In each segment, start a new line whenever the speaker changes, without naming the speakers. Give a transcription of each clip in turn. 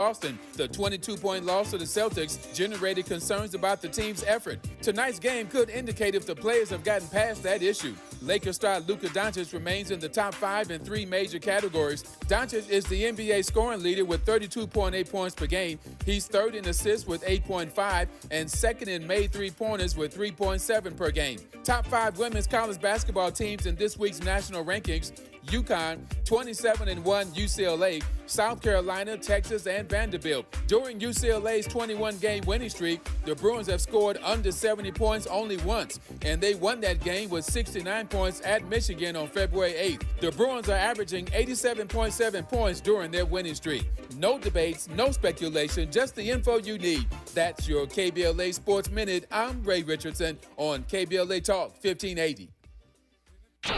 Boston. The 22-point loss to the Celtics generated concerns about the team's effort. Tonight's game could indicate if the players have gotten past that issue. Lakers star Luka Doncic remains in the top 5 in 3 major categories. Doncic is the NBA scoring leader with 32.8 points per game. He's third in assists with 8.5 and second in made three-pointers with 3.7 per game. Top 5 women's college basketball teams in this week's national rankings: UConn, 27-1 UCLA, South Carolina, Texas, and Vanderbilt. During UCLA's 21-game winning streak, the Bruins have scored under 70 points only once, and they won that game with 69 points at Michigan on February 8th. The Bruins are averaging 87.7 points during their winning streak. No debates, no speculation, just the info you need. That's your KBLA Sports Minute. I'm Ray Richardson on KBLA Talk 1580.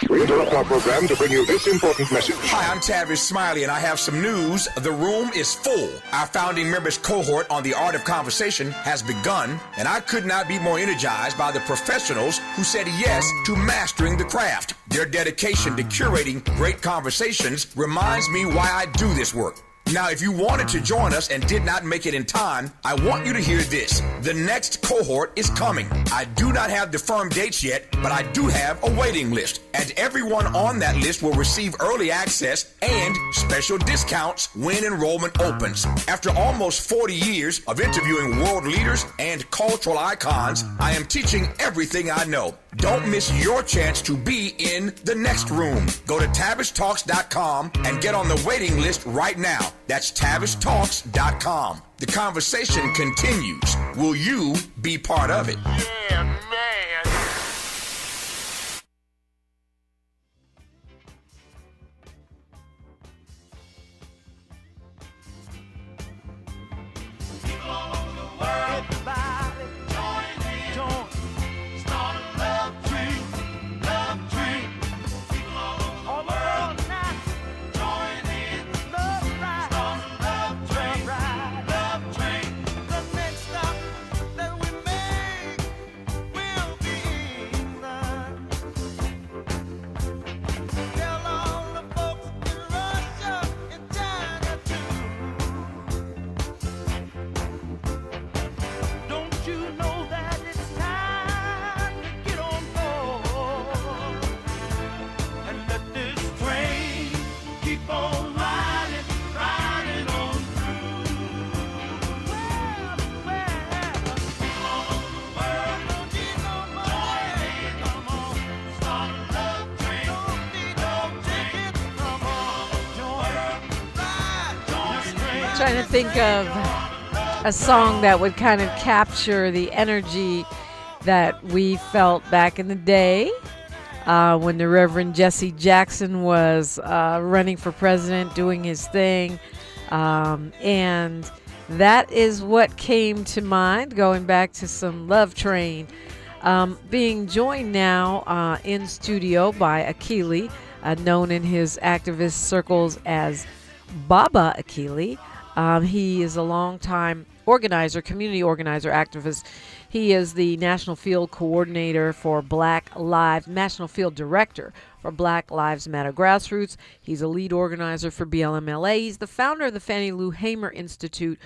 We interrupt our program to bring you this important message.
Hi, I'm Tavis Smiley, and I have some news. The room is full. Our founding members cohort on the art of conversation has begun, and I could not be more energized by the professionals who said yes to mastering the craft. Their dedication to curating great conversations reminds me why I do this work. Now, if you wanted to join us and did not make it in time, I want you to hear this. The next cohort is coming. I do not have the firm dates yet, but I do have a waiting list. And everyone on that list will receive early access and special discounts when enrollment opens. After almost 40 years of interviewing world leaders and cultural icons, I am teaching everything I know. Don't miss your chance to be in the next room. Go to TavisTalks.com and get on the waiting list right now. That's TavisTalks.com. The conversation continues. Will you be part of it?
Yeah, man.
Trying to think of a song that would kind of capture the energy that we felt back in the day when the Reverend Jesse Jackson was running for president, doing his thing. And that is what came to mind, going back to some Love Train. Being joined now in studio by Akili, known in his activist circles as Baba Akili. He is a longtime organizer, community organizer, activist. He is the National Field Coordinator for National Field Director for Black Lives Matter Grassroots. He's a lead organizer for BLMLA. He's the founder of the Fannie Lou Hamer Institute.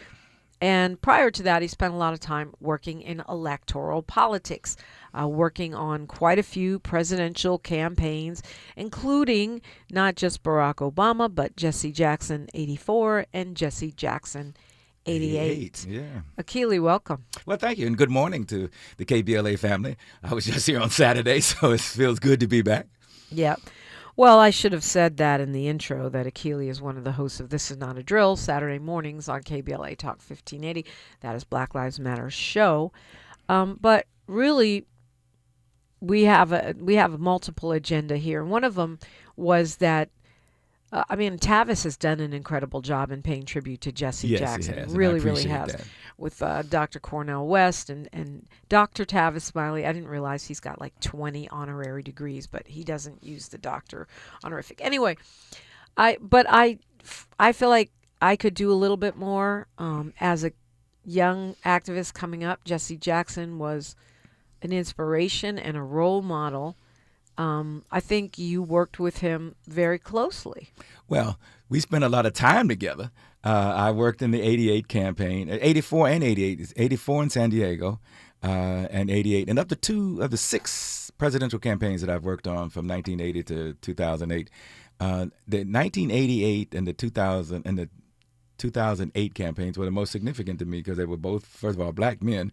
And prior to that, he spent a lot of time working in electoral politics, working on quite a few presidential campaigns, including not just Barack Obama, but Jesse Jackson 84 and Jesse Jackson 88.
Yeah.
Akili, welcome.
Well, thank you, and good morning to the KBLA family. I was just here on Saturday, so it feels good to be back.
Yeah. Well, I should have said that in the intro, that Akili is one of the hosts of This Is Not a Drill, Saturday mornings on KBLA Talk 1580. That is Black Lives Matter show. But really, we have a multiple agenda here. And one of them was that, Tavis has done an incredible job in paying tribute to Jesse Jackson.
He has,
really has.
That.
With Dr. Cornel West and Dr. Tavis Smiley. I didn't realize he's got like 20 honorary degrees, but he doesn't use the doctor honorific. Anyway, I feel like I could do a little bit more as a young activist coming up. Jesse Jackson was an inspiration and a role model. I think you worked with him very closely.
Well, we spent a lot of time together. I worked in the 88 campaign, 84 and 88, 84 in San Diego, and 88, and up to 2 of the 6 presidential campaigns that I've worked on from 1980 to 2008. The 1988 and the 2008 campaigns were the most significant to me because they were both, first of all, black men,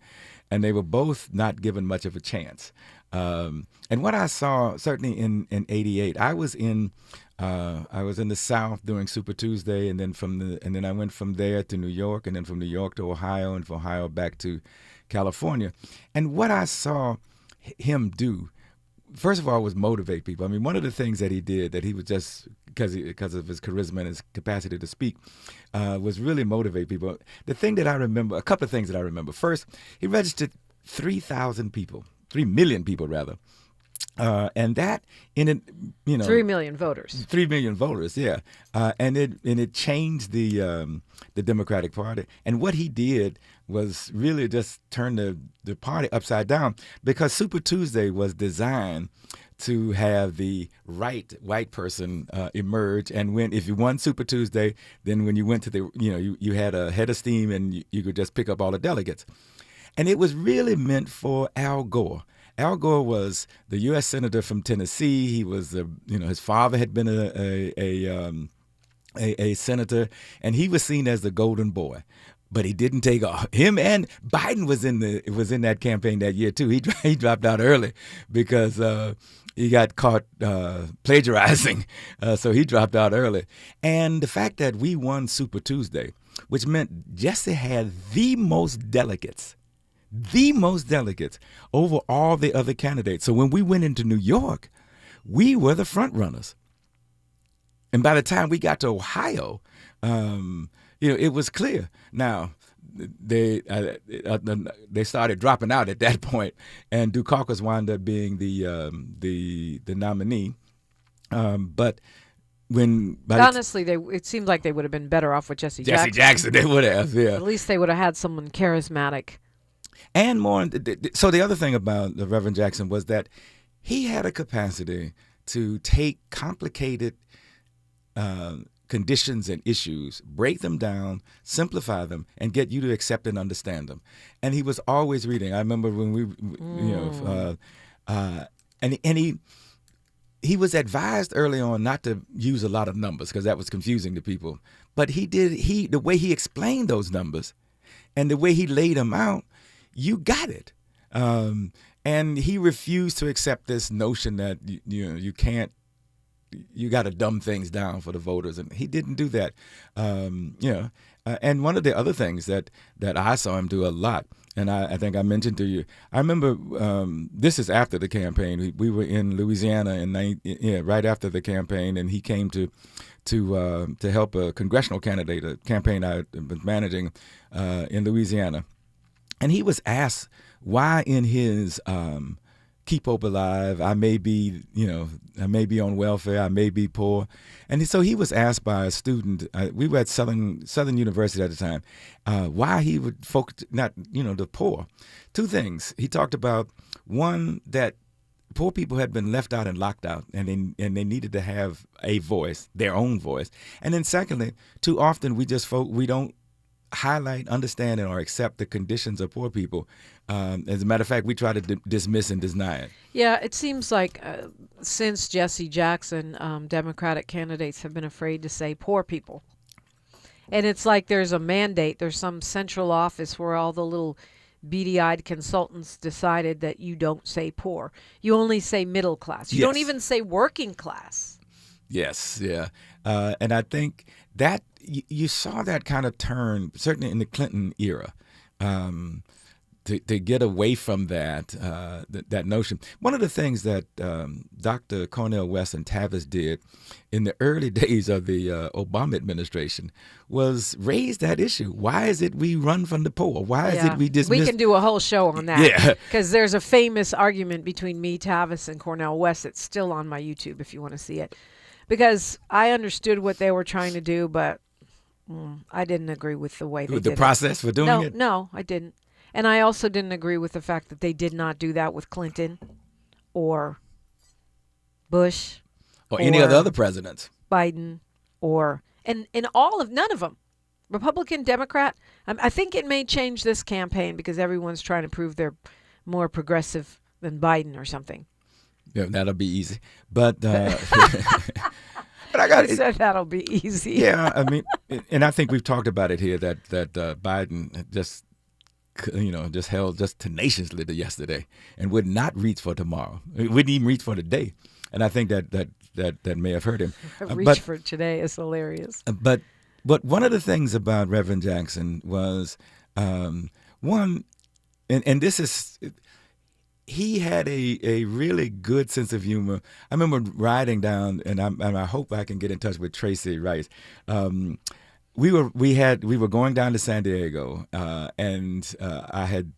and they were both not given much of a chance. And what I saw, certainly in 88, I was in the South during Super Tuesday, and then I went from there to New York, and then from New York to Ohio, and from Ohio back to California. And what I saw him do, first of all, was motivate people. I mean, one of the things that he did, that he was just, because of his charisma and his capacity to speak, was really motivate people. The thing that I remember, a couple of things that I remember. First, he registered 3 million people rather. And that, 3
million voters.
3 million voters, yeah. And it changed the Democratic Party. And what he did was really just turn the party upside down, because Super Tuesday was designed to have the right white person emerge. And if you won Super Tuesday, then when you went to you had a head of steam, and you could just pick up all the delegates. And it was really meant for Al Gore. Al Gore was the U.S. Senator from Tennessee. He was, his father had been a senator, and he was seen as the golden boy. But he didn't take off. Him and Biden was in that campaign that year too. He dropped out early because he got caught plagiarizing, so he dropped out early. And the fact that we won Super Tuesday, which meant Jesse had the most delegates over all the other candidates. So when we went into New York, we were the front runners. And by the time we got to Ohio, it was clear. Now, they started dropping out at that point, and Dukakis wound up being the nominee. But
honestly, it seemed like they would have been better off with Jesse Jackson.
Jesse Jackson, they would have, yeah.
At least they would have had someone charismatic.
And more. So the other thing about the Reverend Jackson was that he had a capacity to take complicated conditions and issues, break them down, simplify them, and get you to accept and understand them. And he was always reading. I remember when he was advised early on not to use a lot of numbers because that was confusing to people. But the way he explained those numbers and the way he laid them out, you got it. And he refused to accept this notion that you got to dumb things down for the voters, and he didn't do that. And one of the other things that I saw him do a lot, and I think I mentioned to you, I remember this is after the campaign. We were in Louisiana right after the campaign, and he came to help a congressional candidate, a campaign I was managing in Louisiana. And he was asked why in his Keep Hope Alive, I may be on welfare, I may be poor. And so he was asked by a student, we were at Southern University at the time, why he would focus, not, the poor. 2 things. He talked about, one, that poor people had been left out and locked out, and they needed to have a voice, their own voice. And then secondly, too often we don't highlight, understand, or accept the conditions of poor people. As a matter of fact, we try to dismiss and deny it.
Yeah, it seems like since Jesse Jackson, Democratic candidates have been afraid to say poor people. And it's like there's a mandate. There's some central office where all the little beady-eyed consultants decided that you don't say poor. You only say middle class. You don't even say working class.
Yes, yeah. And I think that you saw that kind of turn, certainly in the Clinton era, to get away from that notion. One of the things that Dr. Cornel West and Tavis did in the early days of the Obama administration was raise that issue. Why is it we run from the poor? Why is it we dismiss?
We can do a whole show on that.
Yeah.
Because there's a famous argument between me, Tavis, and Cornel West. It's still on my YouTube if you want to see it. Because I understood what they were trying to do, but I didn't agree with the way they did it.
The process for doing it?
No, I didn't. And I also didn't agree with the fact that they did not do that with Clinton or Bush
or any of the other presidents.
Biden or none of them Republican, Democrat. I think it may change this campaign because everyone's trying to prove they're more progressive than Biden or something.
Yeah, that'll be easy. But but I got
it. Said that'll be easy.
Yeah, I mean, and I think we've talked about it here that Biden just held just tenaciously to yesterday and would not reach for tomorrow. He wouldn't even reach for today. And I think that may have hurt him.
Reach for today is hilarious.
But one of the things about Reverend Jackson was one, and this is. He had a really good sense of humor. I remember riding down, and I hope I can get in touch with Tracy Rice. We were going down to San Diego, and I had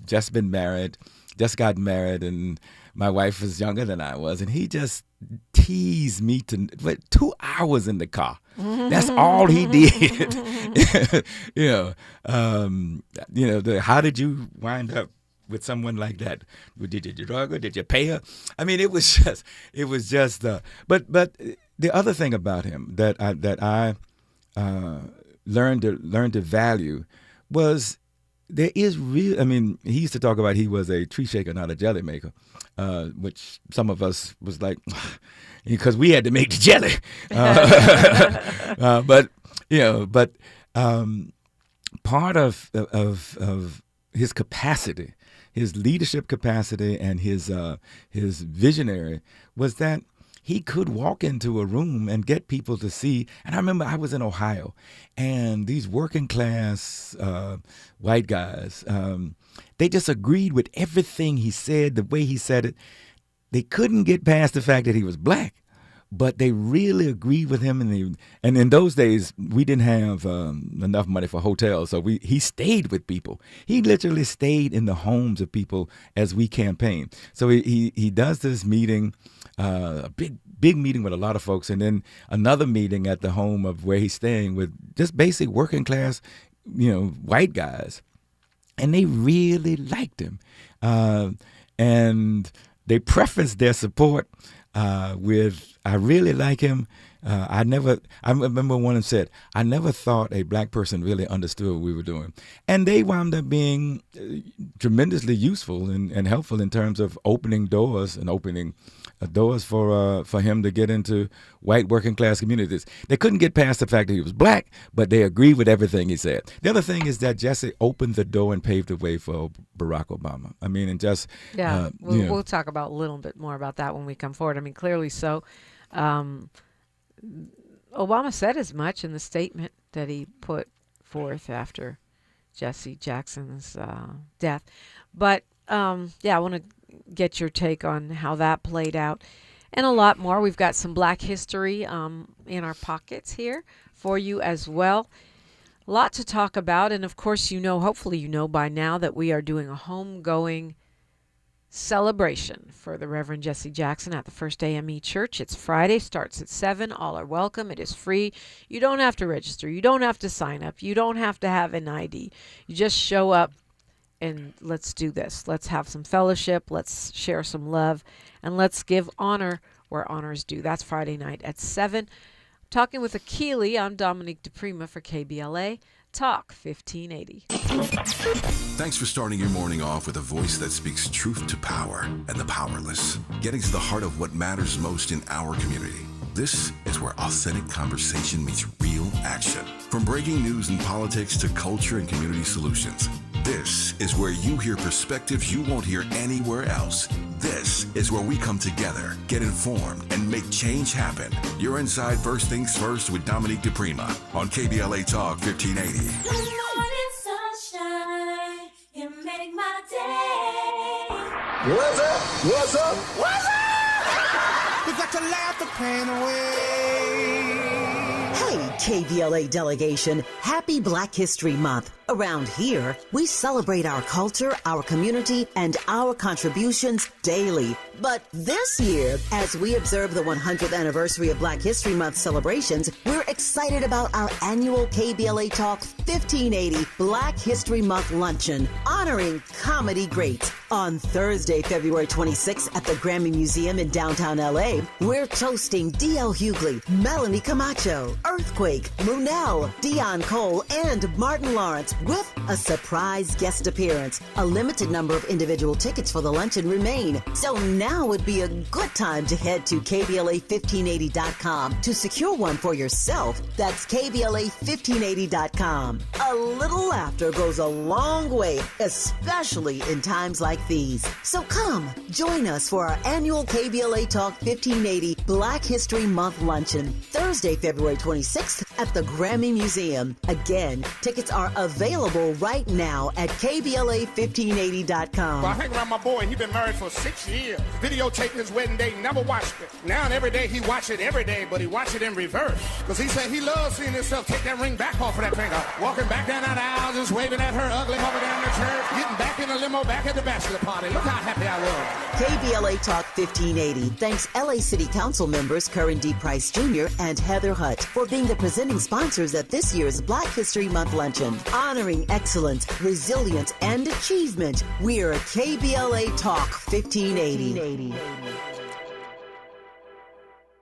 just got married, and my wife was younger than I was, and he just teased me to 2 hours in the car. That's all he did. How did you wind up with someone like that? Did you drug her? Did you pay her? I mean, it was just. But the other thing about him that I learned to value was there is real. I mean, he used to talk about he was a tree shaker, not a jelly maker, which some of us was like, because we had to make the jelly. But part of his capacity, his leadership capacity, and his visionary was that he could walk into a room and get people to see. And I remember I was in Ohio, and these working class white guys, they just agreed with everything he said, the way he said it. They couldn't get past the fact that he was black, but they really agreed with him. And in those days, we didn't have enough money for hotels, so he stayed with people. He literally stayed in the homes of people as we campaigned. So he does this meeting, a big meeting with a lot of folks, and then another meeting at the home of where he's staying with just basic working class, white guys, and they really liked him, and they prefaced their support with, "I really like him. I remember one of them said, I never thought a black person really understood what we were doing." And they wound up being tremendously useful and helpful in terms of opening doors for him to get into white working class communities. They couldn't get past the fact that he was black, but they agreed with everything he said. The other thing is that Jesse opened the door and paved the way for Barack Obama. I mean, and just
we'll talk about a little bit more about that when we come forward. I mean, clearly so. Obama said as much in the statement that he put forth after Jesse Jackson's death. But I want to get your take on how that played out and a lot more. We've got some Black history in our pockets here for you as well. A lot to talk about. And of course, hopefully you know by now that we are doing a homegoing celebration for the Reverend Jesse Jackson at the First AME Church. It's Friday, starts at 7. All are welcome. It is free. You don't have to register. You don't have to sign up. You don't have to have an ID. You just show up and let's do this. Let's have some fellowship. Let's share some love, and let's give honor where honor is due. That's Friday night at 7. Talking with Akili, I'm Dominique DePrima for KBLA Talk 1580.
Thanks for starting your morning off with a voice that speaks truth to power and the powerless, getting to the heart of what matters most in our community. This is where authentic conversation meets real action. From breaking news and politics to culture and community solutions, this is where you hear perspectives you won't hear anywhere else. This is where we come together, get informed, and make change happen. You're inside First Things First with Dominique DePrima on KBLA Talk 1580.
Good morning, sunshine. You make my day.
What's up? What's up? What's up?
We got to laugh the pain away.
Hey, KBLA delegation, happy Black History Month. Around here, we celebrate our culture, our community, and our contributions daily. But this year, as we observe the 100th anniversary of Black History Month celebrations, we're excited about our annual KBLA Talk 1580 Black History Month Luncheon, honoring comedy greats. On Thursday, February 26th at the Grammy Museum in downtown LA, we're toasting D.L. Hughley, Melanie Camacho, Earthquake, Munell, Dion Cole, and Martin Lawrence with a surprise guest appearance. A limited number of individual tickets for the luncheon remain, so now would be a good time to head to KBLA1580.com to secure one for yourself. That's KBLA1580.com. A little laughter goes a long way, especially in times like these. So come, join us for our annual KBLA Talk 1580 Black History Month Luncheon, Thursday, February 26th at the Grammy Museum. Again, tickets are available right now at KBLA1580.com.
Well, I hang around my boy. He been married for 6 years. Videotaped his wedding day, never watched it. Now and every day he watch it every day, but he watch it in reverse. Because he said he loves seeing himself take that ring back off of that finger. Walking back down that aisle, just waving at her ugly mother down the church. Getting back in the limo, back at the bachelor party. Look how happy I was.
KBLA Talk 1580 thanks LA City Council members Curran D. Price Jr. and Heather Hutt for being the presenting sponsors at this year's Black History Month Luncheon. Honoring excellence, resilience, and achievement, we're KBLA Talk 1580.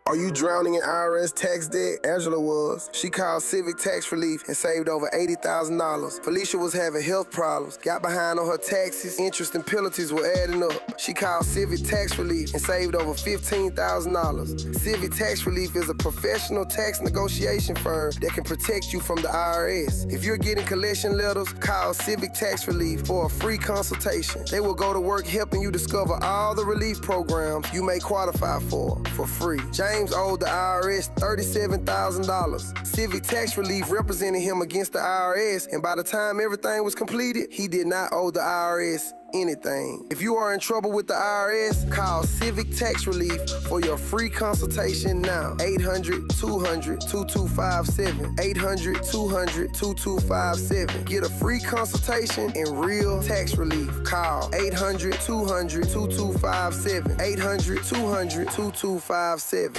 Are you drowning in IRS tax debt? Angela was. She called Civic Tax Relief and saved over $80,000. Felicia was having health problems, got behind on her taxes, interest and penalties were adding up. She called Civic Tax Relief and saved over $15,000. Civic Tax Relief is a professional tax negotiation firm that can protect you from the IRS. If you're getting collection letters, call Civic Tax Relief for a free consultation. They will go to work helping you discover all the relief programs you may qualify for free. James owed the IRS $37,000. Civic Tax Relief represented him against the IRS, and by the time everything was completed, he did not owe the IRS anything. If you are in trouble with the IRS, call Civic Tax Relief for your free consultation now. 800-200-2257. 800-200-2257. Get a free consultation and real tax relief. Call 800-200-2257. 800-200-2257.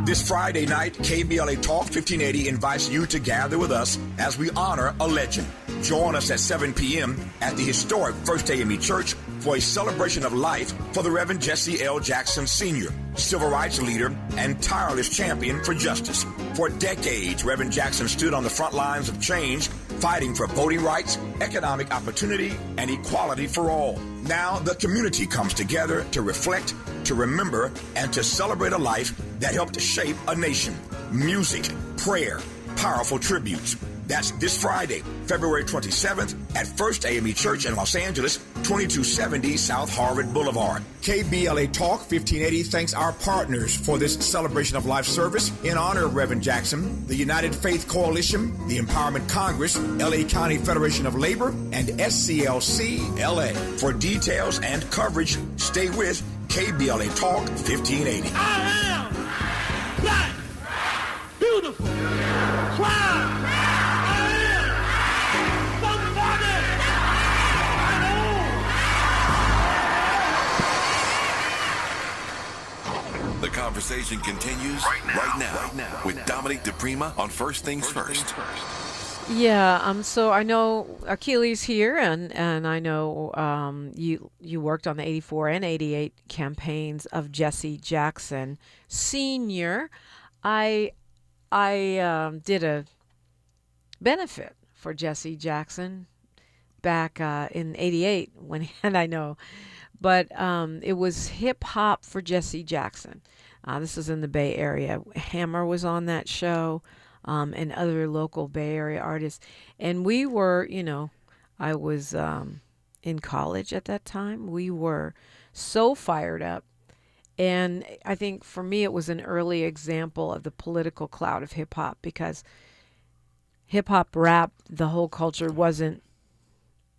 This Friday night, KBLA Talk 1580 invites you to gather with us as we honor a legend. Join us at 7 p.m. at the historic First AME Church for a celebration of life for the Reverend Jesse L. Jackson Sr., civil rights leader and tireless champion for justice. For decades, Reverend Jackson stood on the front lines of change, fighting for voting rights, economic opportunity, and equality for all. Now the community comes together to reflect, to remember, and to celebrate a life that helped shape a nation. Music, prayer, powerful tributes. That's this Friday, February 27th at First AME Church in Los Angeles, 2270 South Harvard Boulevard. KBLA Talk 1580 thanks our partners for this celebration of life service in honor of Reverend Jackson, the United Faith Coalition, the Empowerment Congress, LA County Federation of Labor, and SCLC LA. For details and coverage, stay with KBLA Talk 1580.
I am black, beautiful, proud.
The conversation continues right now with Dominic DePrima on First Things First.
Yeah, so I know Akili's here, and I know you worked on the 84 and 88 campaigns of Jesse Jackson Sr. I did a benefit for Jesse Jackson back in 88 and I know, but it was hip hop for Jesse Jackson. This is in the Bay Area. Hammer was on that show. And other local Bay Area artists. And we were, I was in college at that time. We were so fired up. And I think for me, it was an early example of the political cloud of hip hop, because hip hop rap, the whole culture wasn't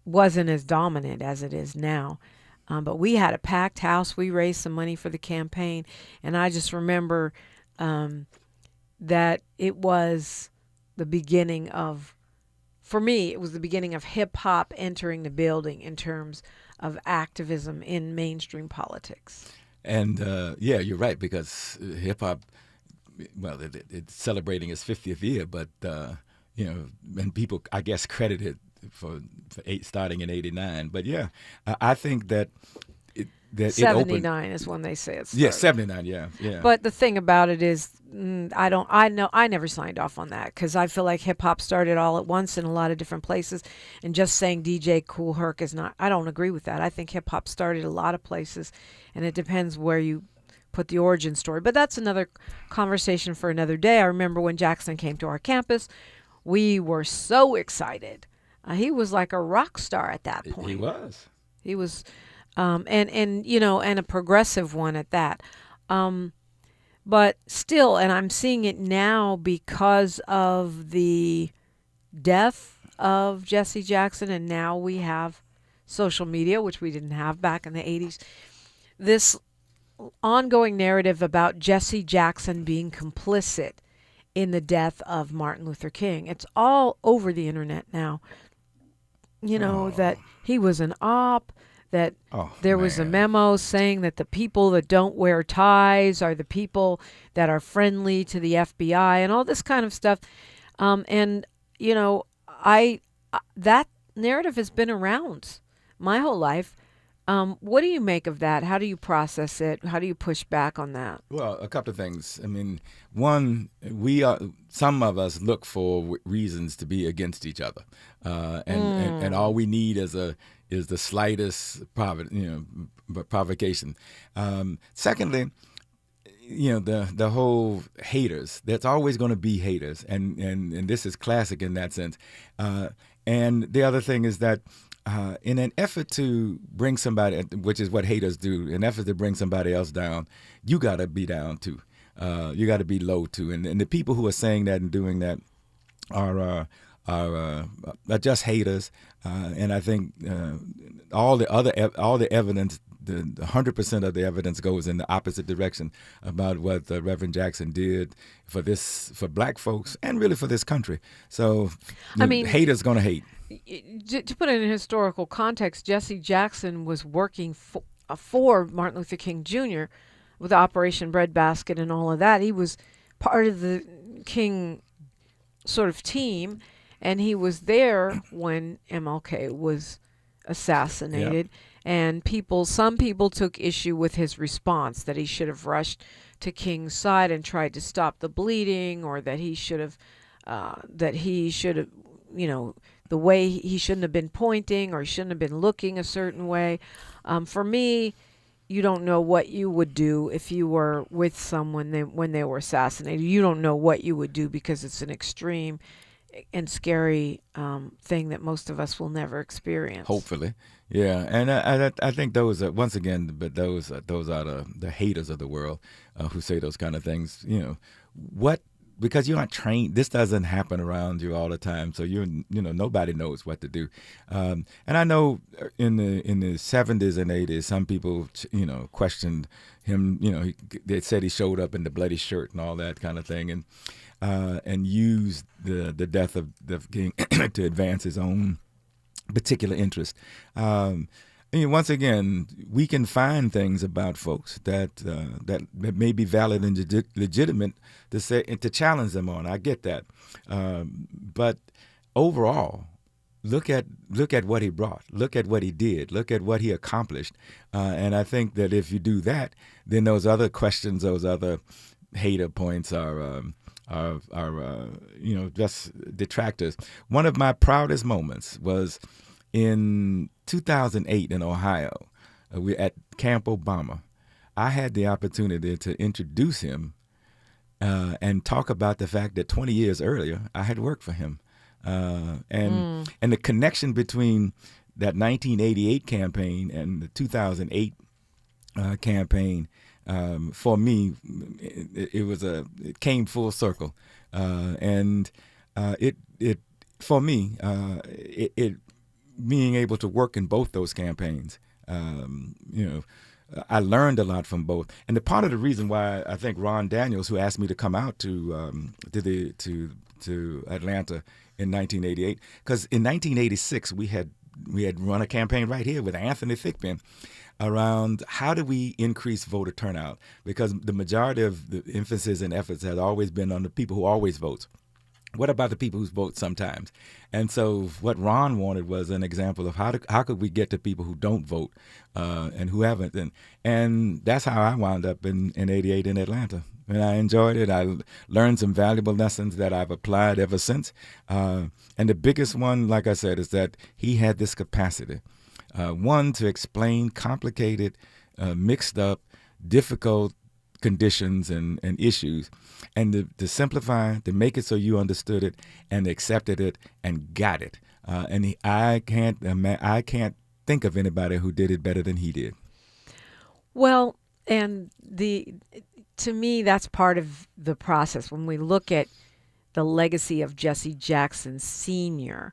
as dominant as it is now. But we had a packed house. We raised some money for the campaign. And I just remember that it was the beginning of, for me, it was the beginning of hip hop entering the building in terms of activism in mainstream politics.
And yeah, you're right, because hip hop, well, it's celebrating its 50th year, but you know, and people, I guess, credit it for starting in '89. But yeah, I think that that
79 is when they say it started.
Yeah, 79. Yeah, yeah.
But the thing about it is, I never signed off on that, because I feel like hip hop started all at once in a lot of different places, and just saying DJ Kool Herc is not. I don't agree with that. I think hip hop started a lot of places, and it depends where you put the origin story. But that's another conversation for another day. I remember when Jackson came to our campus, we were so excited. He was like a rock star at that point.
He was.
He was. And you know, and a progressive one at that. But still, and I'm seeing it now because of the death of Jesse Jackson, and now we have social media, which we didn't have back in the 80s. This ongoing narrative about Jesse Jackson being complicit in the death of Martin Luther King. It's all over the internet now. You know, that he was an op, that there was a memo saying that the people that don't wear ties are the people that are friendly to the FBI and all this kind of stuff. And, you know, that narrative has been around my whole life. What do you make of that? How do you process it? How do you push back on that?
Well, a couple of things. I mean, one, some of us look for reasons to be against each other, and all we need is the slightest provocation. Secondly, you know, the whole haters. There's always going to be haters, and this is classic in that sense. And the other thing is that in an effort to bring somebody, which is what haters do, an effort to bring somebody else down, you got to be down too. You got to be low too. And the people who are saying that and doing that are just haters. And I think all the evidence, the 100% of the evidence goes in the opposite direction about what Reverend Jackson did for black folks and really for this country. So I mean, haters gonna hate.
To put it in historical context, Jesse Jackson was working for Martin Luther King Jr. with Operation Breadbasket and all of that. He was part of the King sort of team, and he was there when MLK was assassinated. Yep. And some people took issue with his response, that he should have rushed to King's side and tried to stop the bleeding, or that he should have, you know, the way he shouldn't have been pointing, or he shouldn't have been looking a certain way. For me, you don't know what you would do if you were with someone when they were assassinated. You don't know what you would do, because it's an extreme and scary thing that most of us will never experience. Hopefully,
yeah. And I think those are, once again, but those are the haters of the world who say those kind of things. You know what? Because you're not trained. This doesn't happen around you all the time, so nobody knows what to do. And I know in the 70s and 80s, some people questioned him. You know, they said he showed up in the bloody shirt and all that kind of thing, and used the death of the king to advance his own particular interest. Once again, we can find things about folks that may be valid and legitimate to say and to challenge them on. I get that, but overall, look at what he brought. Look at what he did. Look at what he accomplished. And I think that if you do that, then those other questions, those other hater points are just detractors. One of my proudest moments was in 2008 in Ohio. We at Camp Obama. I had the opportunity to introduce him and talk about the fact that 20 years earlier I had worked for him, and the connection between that 1988 campaign and the 2008 campaign. For me, it came full circle, and it for me being able to work in both those campaigns, I learned a lot from both. And the part of the reason why I think Ron Daniels, who asked me to come out to Atlanta in 1988, because in 1986 we had run a campaign right here with Anthony Thigpen around how do we increase voter turnout, because the majority of the emphasis and efforts has always been on the people who always vote. What about the people who vote sometimes? And so what Ron wanted was an example of how could we get to people who don't vote and who haven't. And that's how I wound up in 88 in Atlanta. And I enjoyed it. I learned some valuable lessons that I've applied ever since. And the biggest one, like I said, is that he had this capacity. One, to explain complicated, mixed up, difficult conditions and issues, and to simplify, to make it so you understood it and accepted it and got it. I can't think of anybody who did it better than he did.
Well, and to me, that's part of the process. When we look at the legacy of Jesse Jackson Sr.,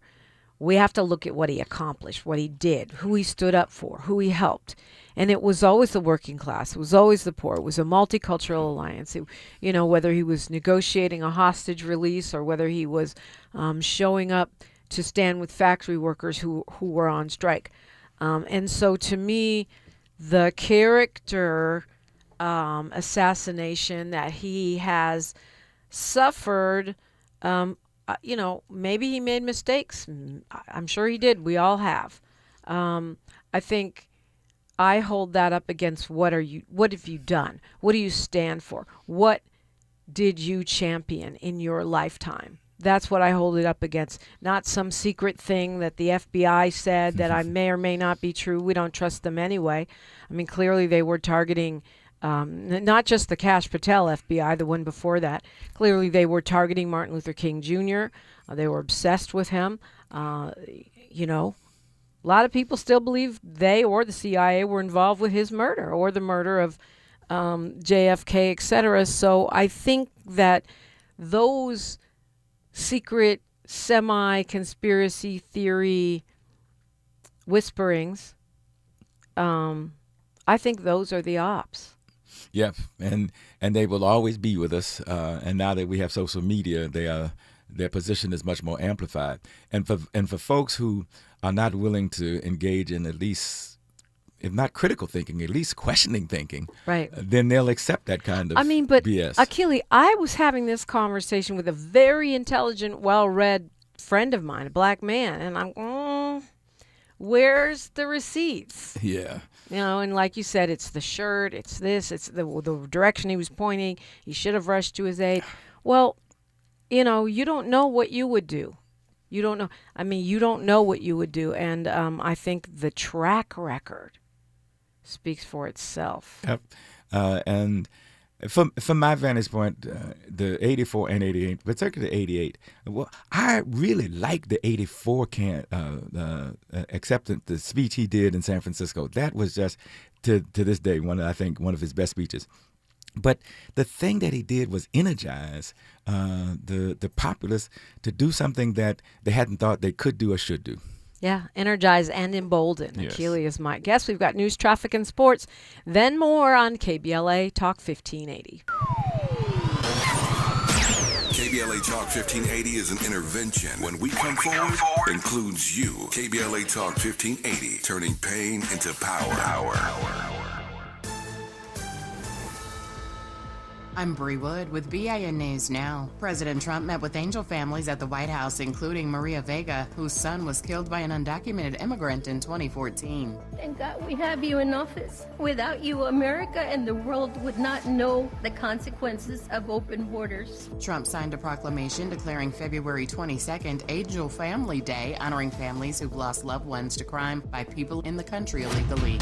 we have to look at what he accomplished, what he did, who he stood up for, who he helped. And it was always the working class. It was always the poor. It was a multicultural alliance. Whether he was negotiating a hostage release or whether he was showing up to stand with factory workers who were on strike. And so to me, the character assassination that he has suffered, maybe he made mistakes. I'm sure he did. We all have. I think I hold that up against what have you done? What do you stand for? What did you champion in your lifetime? That's what I hold it up against. Not some secret thing that the FBI said that I may or may not be true. We don't trust them anyway. I mean, clearly they were targeting not just the Kash Patel FBI, the one before that. Clearly they were targeting Martin Luther King Jr. They were obsessed with him. A lot of people still believe they or the CIA were involved with his murder or the murder of JFK, etc. So I think that those secret semi-conspiracy theory whisperings, I think those are the ops.
Yeah, and they will always be with us. And now that we have social media, their position is much more amplified. And for folks who are not willing to engage in at least, if not critical thinking, at least questioning thinking, right? Then they'll accept that kind of BS.
Akili, I was having this conversation with a very intelligent, well-read friend of mine, a black man, and I'm, where's the receipts?
Yeah.
And like you said, it's the shirt, it's this, it's the direction he was pointing. He should have rushed to his aid. Well, you don't know what you would do. You don't know. I mean, you don't know what you would do. And I think the track record speaks for itself.
Yep. And from my vantage point, the 84 and 88, particularly 88, well, I really like the 84 acceptance, the speech he did in San Francisco. That was just, to this day, one of his best speeches. But the thing that he did was energize the populace to do something that they hadn't thought they could do or should do.
Yeah, energize and embolden.
Yes.
Akili is my guest. We've got news, traffic, and sports. Then more on KBLA Talk 1580.
KBLA Talk 1580 is an intervention. When we come forward, includes you. KBLA Talk 1580, turning pain into power.
I'm Bree Wood with BIN News Now. President Trump met with angel families at the White House, including Maria Vega, whose son was killed by an undocumented immigrant in 2014.
Thank God we have you in office. Without you, America and the world would not know the consequences of open borders.
Trump signed a proclamation declaring February 22nd Angel Family Day, honoring families who've lost loved ones to crime by people in the country illegally.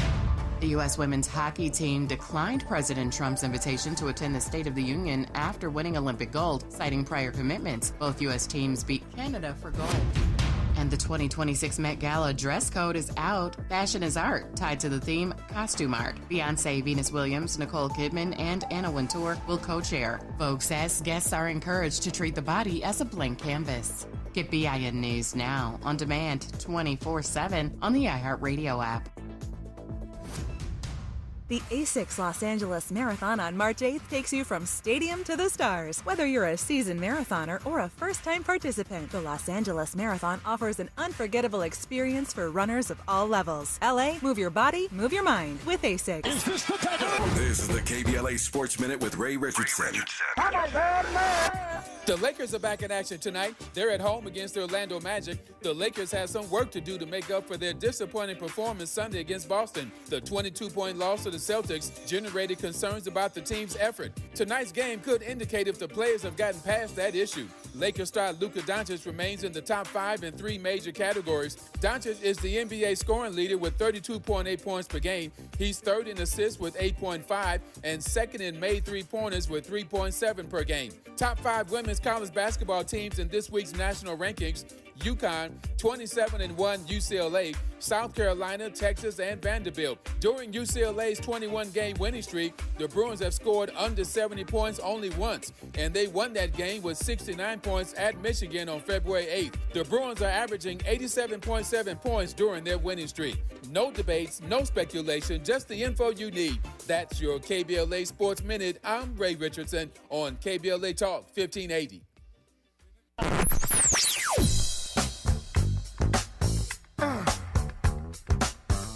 The U.S. women's hockey team declined President Trump's invitation to attend the State of the Union after winning Olympic gold, citing prior commitments. Both U.S. teams beat Canada for gold. And the 2026 Met Gala dress code is out. Fashion is art, tied to the theme Costume Art. Beyonce, Venus Williams, Nicole Kidman, and Anna Wintour will co-chair. Vogue says guests are encouraged to treat the body as a blank canvas. Get BIN News Now, on demand 24/7 on the iHeartRadio app.
The A6 Los Angeles Marathon on March 8th takes you from stadium to the stars. Whether you're a seasoned marathoner or a first-time participant, the Los Angeles Marathon offers an unforgettable experience for runners of all levels. LA, move your body, move your mind with A6.
This is the KBLA Sports Minute with Ray Richardson.
The Lakers are back in action tonight. They're at home against the Orlando Magic. The Lakers have some work to do to make up for their disappointing performance Sunday against Boston. The 22-point loss to the Celtics generated concerns about the team's effort. Tonight's game could indicate if the players have gotten past that issue. Lakers star Luka Doncic remains in the top 5 in 3 major categories. Doncic is the NBA scoring leader with 32.8 points per game. He's third in assists with 8.5 and second in made three-pointers with 3.7 per game. Top 5 women's college basketball teams in this week's national rankings: UConn, 27-1 UCLA, South Carolina, Texas, and Vanderbilt. During UCLA's 21-game winning streak, the Bruins have scored under 70 points only once, and they won that game with 69 points at Michigan on February 8th. The Bruins are averaging 87.7 points during their winning streak. No debates, no speculation, just the info you need. That's your KBLA Sports Minute. I'm Ray Richardson on KBLA Talk 1580.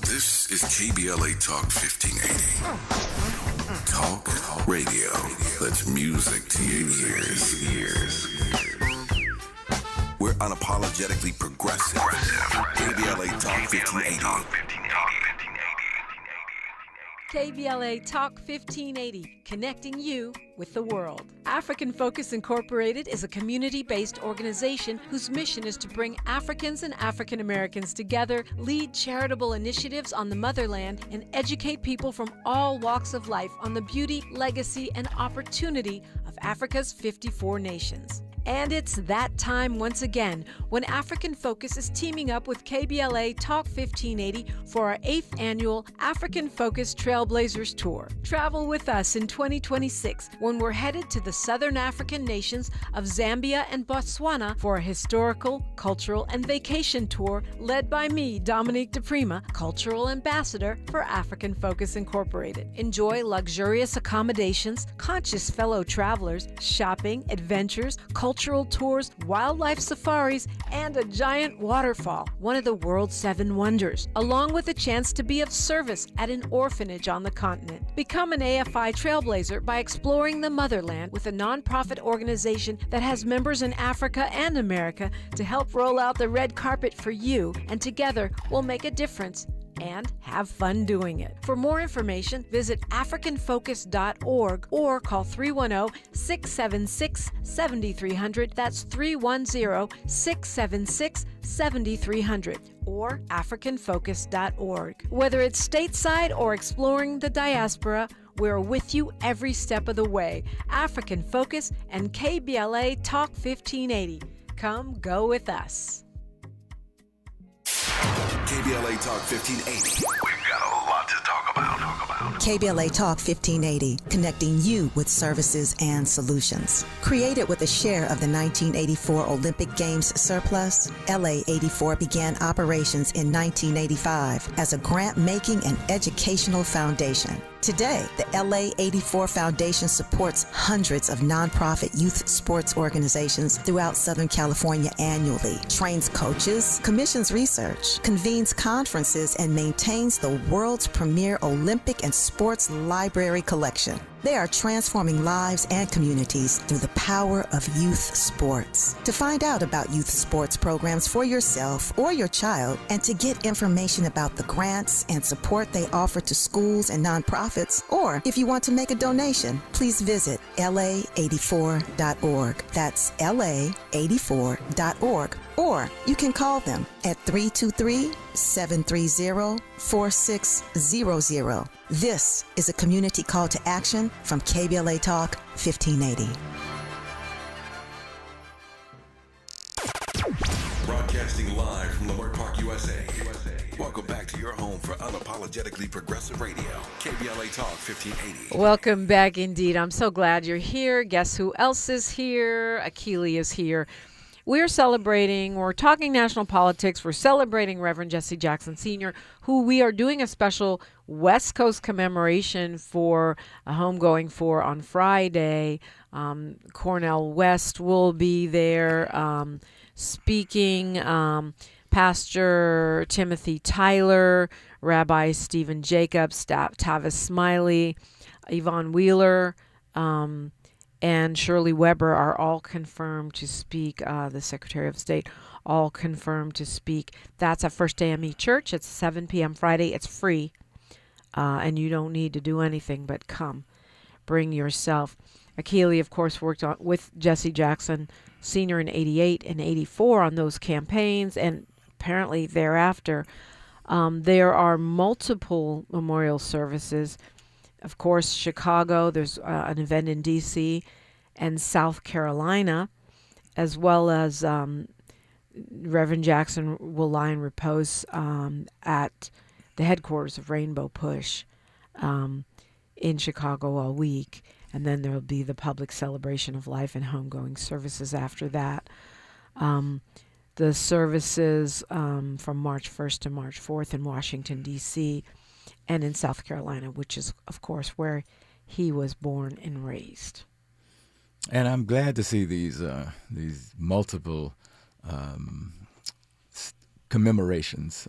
This is KBLA Talk 1580. Talk radio. That's music to your ears. We're unapologetically progressive. KBLA Talk 1580.
KBLA Talk 1580, connecting you with the world. African Focus Incorporated is a community-based organization whose mission is to bring Africans and African Americans together, lead charitable initiatives on the motherland, and educate people from all walks of life on the beauty, legacy, and opportunity of Africa's 54 nations. And it's that time once again when African Focus is teaming up with KBLA Talk 1580 for our 8th annual African Focus Trailblazers Tour. Travel with us in 2026 when we're headed to the Southern African nations of Zambia and Botswana for a historical, cultural, and vacation tour led by me, Dominique DePrima, Cultural Ambassador for African Focus Incorporated. Enjoy luxurious accommodations, conscious fellow travelers, shopping, adventures, cultural tours, wildlife safaris, and a giant waterfall, one of the world's 7 wonders, along with a chance to be of service at an orphanage on the continent. Become an AFI trailblazer by exploring the motherland with a nonprofit organization that has members in Africa and America to help roll out the red carpet for you, and together we'll make a difference and have fun doing it. For more information, visit africanfocus.org or call 310-676-7300. That's 310-676-7300 or africanfocus.org. Whether it's stateside or exploring the diaspora, we're with you every step of the way. African Focus and KBLA Talk 1580. Come go with us.
KBLA Talk 1580. We've got a lot to talk about.
KBLA Talk 1580, connecting you with services and solutions. Created with a share of the 1984 Olympic Games surplus, LA 84 began operations in 1985 as a grant-making and educational foundation. Today, the LA 84 Foundation supports hundreds of nonprofit youth sports organizations throughout Southern California annually, trains coaches, commissions research, convenes conferences, and maintains the world's premier Olympic and sports library collection. They are transforming lives and communities through the power of youth sports. To find out about youth sports programs for yourself or your child, and to get information about the grants and support they offer to schools and nonprofits, or if you want to make a donation, please visit la84.org. That's la84.org. Or you can call them at 323-730-4600. This is a community call to action from KBLA Talk 1580.
Broadcasting live from Leimert Park, USA. Welcome back to your home for unapologetically progressive radio. KBLA Talk 1580.
Welcome back indeed. I'm so glad you're here. Guess who else is here? Akili is here. we're talking national politics. We're celebrating Reverend Jesse Jackson Sr., who we are doing a special West Coast commemoration for, a homegoing for on Friday. Cornel West will be there speaking. Pastor Timothy Tyler, Rabbi Stephen Jacobs, Tavis Smiley, Yvonne Wheeler, and Shirley Weber are all confirmed to speak. The Secretary of State, all confirmed to speak. That's at First AME Church. It's 7 p.m. Friday. It's free, and you don't need to do anything but come. Bring yourself. Akili, of course, worked with Jesse Jackson Sr. in 88 and 84 on those campaigns, and apparently thereafter. There are multiple memorial services. Of course, Chicago, there's an event in D.C. and South Carolina, as well as Reverend Jackson will lie in repose at the headquarters of Rainbow Push in Chicago all week. And then there will be the public celebration of life and homegoing services after that. The services from March 1st to March 4th in Washington, D.C., and in South Carolina, which is, of course, where he was born and raised.
And I'm glad to see these multiple commemorations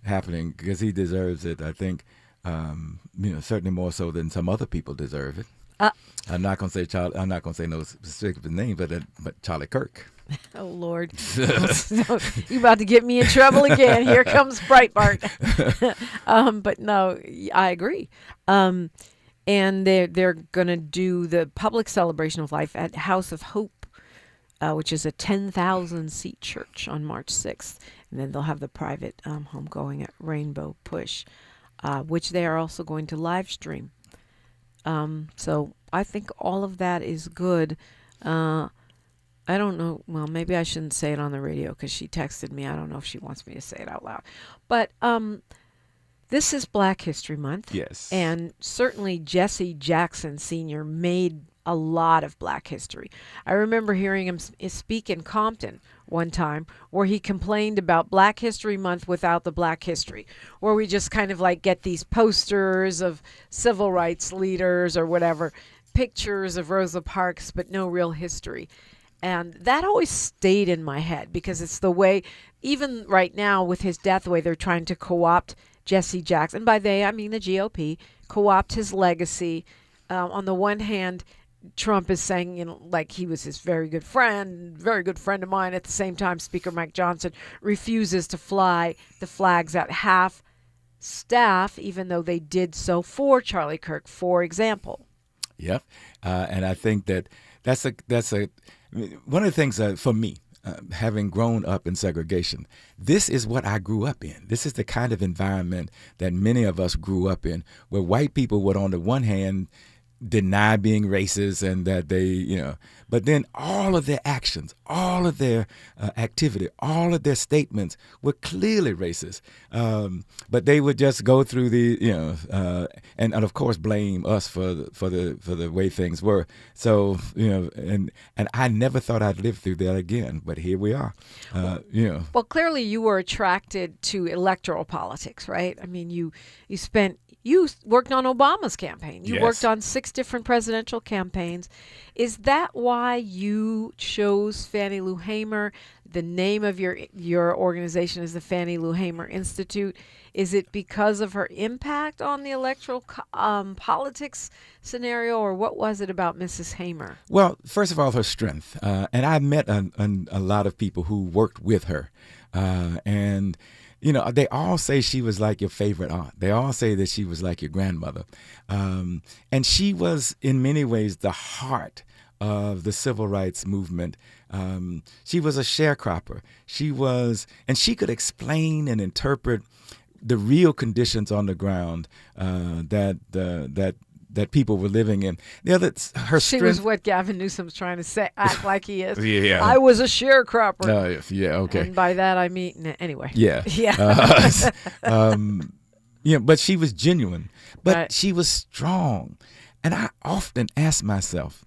happening, because he deserves it. I think, certainly more so than some other people deserve it. I'm not gonna say I'm not gonna say no specific name, but Charlie Kirk.
Oh, Lord. You about to get me in trouble again. Here comes Breitbart. But no, I agree. And they're going to do the public celebration of life at House of Hope, which is a 10,000-seat church on March 6th. And then they'll have the private homegoing at Rainbow Push, which they are also going to live stream. So I think all of that is good. I don't know. Well, maybe I shouldn't say it on the radio because she texted me. I don't know if she wants me to say it out loud. But this is Black History Month.
Yes.
And certainly Jesse Jackson Sr. made a lot of Black history. I remember hearing him speak in Compton one time where he complained about Black History Month without the Black history, where we just kind of like get these posters of civil rights leaders or whatever, pictures of Rosa Parks, but no real history. And that always stayed in my head because it's the way, even right now with his death, the way they're trying to co-opt Jesse Jackson. And by they, I mean the GOP, co-opt his legacy. On the one hand, Trump is saying, like he was his very good friend of mine. At the same time, Speaker Mike Johnson refuses to fly the flags at half staff, even though they did so for Charlie Kirk, for example.
Yep. And I think that's one of the things for me, having grown up in segregation, this is what I grew up in. This is the kind of environment that many of us grew up in, where white people would, on the one hand, deny being racist and that they, but then all of their actions, all of their activity, all of their statements were clearly racist. But they would just go through and of course blame us for the way things were. So, and I never thought I'd live through that again, but here we are.
Well, clearly you were attracted to electoral politics, right? I mean, you worked on Obama's campaign. You worked on 6 different presidential campaigns. Is that why you chose Fannie Lou Hamer? The name of your organization is the Fannie Lou Hamer Institute. Is it because of her impact on the electoral politics scenario, or what was it about Mrs. Hamer?
Well, first of all, her strength. And I met a lot of people who worked with her. And they all say she was like your favorite aunt. They all say that she was like your grandmother. And she was, in many ways, the heart of the civil rights movement. She was a sharecropper. And she could explain and interpret the real conditions on the ground that people were living in. She
was what Gavin Newsom's trying to say, act like he is.
Yeah.
I was a sharecropper.
Yeah, okay.
And by that I mean, anyway.
Yeah.
Yeah.
But she was genuine. But she was strong. And I often ask myself,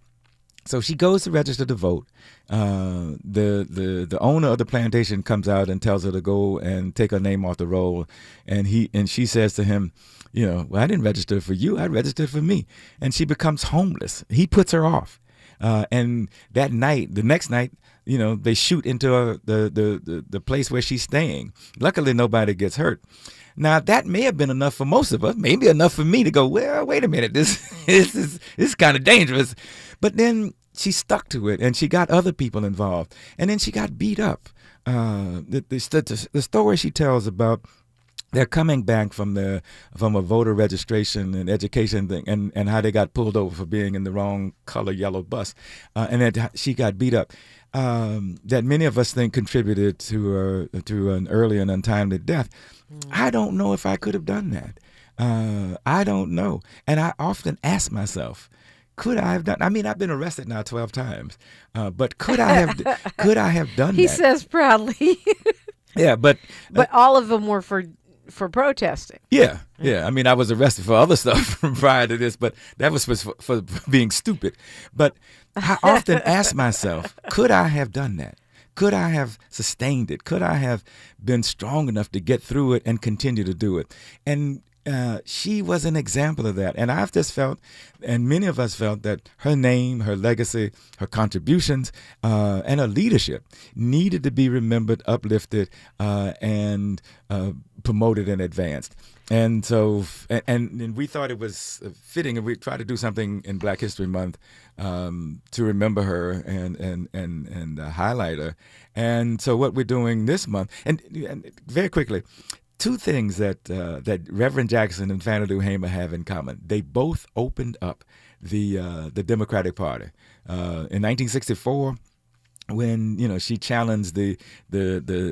So she goes to register to vote. The owner of the plantation comes out and tells her to go and take her name off the roll, and she says to him, well, I didn't register for you, I registered for me. And she becomes homeless. He puts her off. And the next night, they shoot into the place where she's staying. Luckily, nobody gets hurt. Now, that may have been enough for most of us, maybe enough for me to go, well, wait a minute, this is kind of dangerous. But then she stuck to it, and she got other people involved. And then she got beat up. The story she tells about they're coming back from a voter registration and education thing, and how they got pulled over for being in the wrong color yellow bus, and that she got beat up. That many of us think contributed to an early and untimely death. I don't know if I could have done that. I don't know, and I often ask myself, could I have done? I mean, I've been arrested now 12 times, but could I have done that?
He says proudly.
Yeah, but
all of them were for protesting.
Yeah. I mean, I was arrested for other stuff prior to this, but that was for being stupid. But I often ask myself, could I have done that? Could I have sustained it? Could I have been strong enough to get through it and continue to do it? And she was an example of that. And I've just felt, and many of us felt, that her name, her legacy, her contributions, and her leadership needed to be remembered, uplifted, and promoted and advanced. And so, and we thought it was fitting, and we tried to do something in Black History Month to remember her and highlight her. And so, what we're doing this month, and very quickly, two things that Reverend Jackson and Fannie Lou Hamer have in common: they both opened up the Democratic Party in 1964. When she challenged the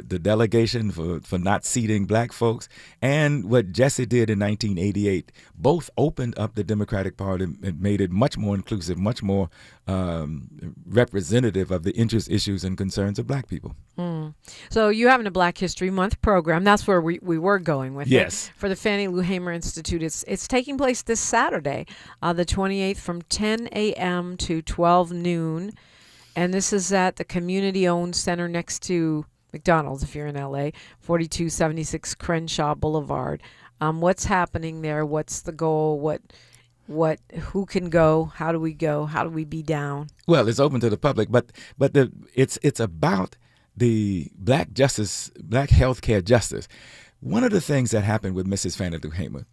delegation for not seating black folks, and what Jesse did in 1988, both opened up the Democratic Party and made it much more inclusive, much more representative of the interests, issues, and concerns of black people.
So you having a Black History Month program? That's where we were going with
yes.
it. For the Fannie Lou Hamer Institute. It's taking place this Saturday, the 28th, from 10 a.m. to 12 noon. And this is at the community-owned center next to McDonald's, if you're in L.A., 4276 Crenshaw Boulevard. What's happening there? What's the goal? Who can go? How do we go? How do we be down?
Well, it's open to the public, but it's about the black healthcare justice. One of the things that happened with Mrs. Fannie Lou Hamer,